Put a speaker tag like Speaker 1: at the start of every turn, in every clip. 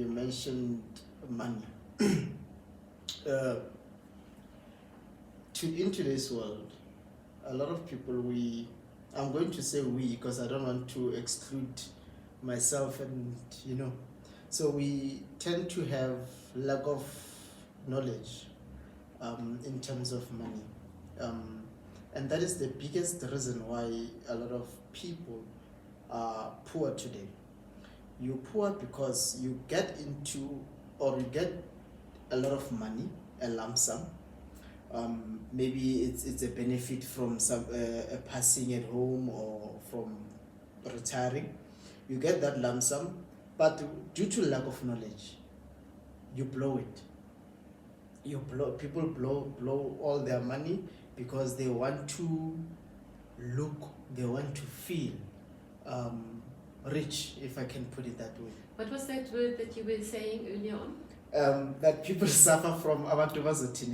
Speaker 1: You mentioned money. In today's world, a lot of people, I'm going to say we because I don't want to exclude myself so we tend to have lack of knowledge in terms of money. And that is the biggest reason why a lot of people are poor today. You're poor because you get a lot of money, a lump sum. Maybe it's a benefit from a passing at home or from retiring. You get that lump sum, but due to lack of knowledge, you blow it. People blow all their money because they want to they want to feel rich, if I can put it that way.
Speaker 2: What was that word that you were saying earlier on?
Speaker 1: That people suffer from abantu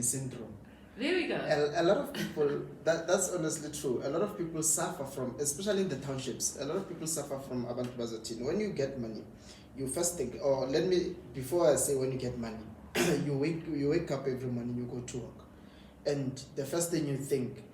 Speaker 1: syndrome.
Speaker 2: There we go.
Speaker 1: A lot of people, that's honestly true. A lot of people suffer from, especially in the townships, a lot of people suffer from abantu. When you get money, you first think, before I say when you get money, you wake up every morning, you go to work. And the first thing you think,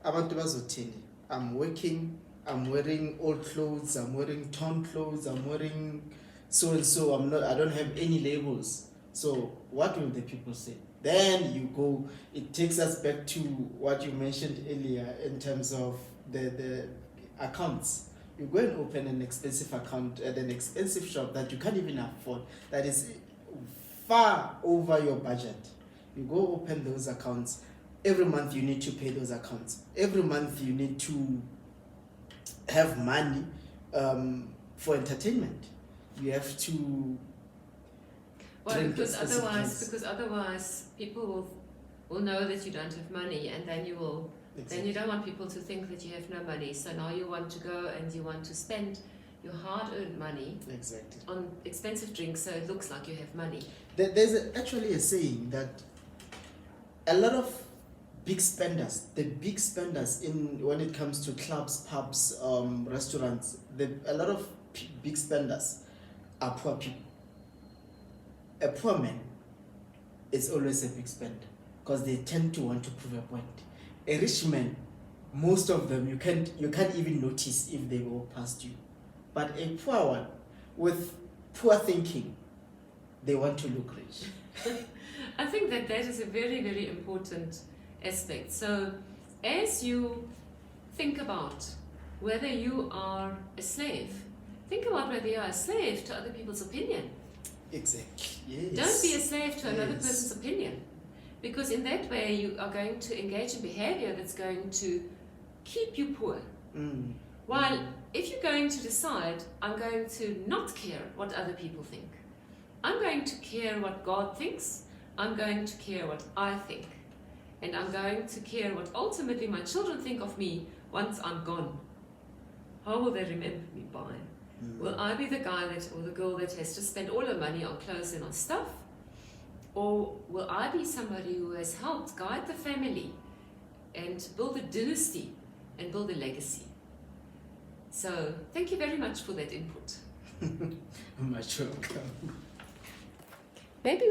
Speaker 1: abantu, I'm working, I'm wearing old clothes, I'm wearing torn clothes, I'm wearing so and so, I don't have any labels. So what will the people say? Then you go, it takes us back to what you mentioned earlier in terms of the accounts. You go and open an expensive account at an expensive shop that you can't even afford, that is far over your budget. You go open those accounts. Every month you need to pay those accounts. Every month you need to have money for entertainment. You have to.
Speaker 2: Well, because otherwise people will know that you don't have money, and then you will. Exactly. Then you don't want people to think that you have no money. So now you want to go and you want to spend your hard-earned money on expensive drinks, so it looks like you have money.
Speaker 1: There's actually a saying that a lot of big spenders, when it comes to clubs, pubs, restaurants, a lot of big spenders are poor people. A poor man is always a big spender because they tend to want to prove a point. A rich man, most of them, you can't even notice if they walk past you. But a poor one, with poor thinking, they want to look rich.
Speaker 2: I think that is a very, very important aspect. So as you think about whether you are a slave, think about whether you are a slave to other people's opinion.
Speaker 1: Exactly. Yes.
Speaker 2: Don't be a slave to another person's opinion, because in that way you are going to engage in behavior that's going to keep you poor. While if you're going to decide, I'm going to not care what other people think, I'm going to care what God thinks, I'm going to care what I think, and I'm going to care what ultimately my children think of me once I'm gone. How will they remember me by? Will I be the guy or the girl that has to spend all her money on clothes and on stuff? Or will I be somebody who has helped guide the family and build a dynasty and build a legacy? So thank you very much for that input.
Speaker 1: Much welcome.
Speaker 2: Maybe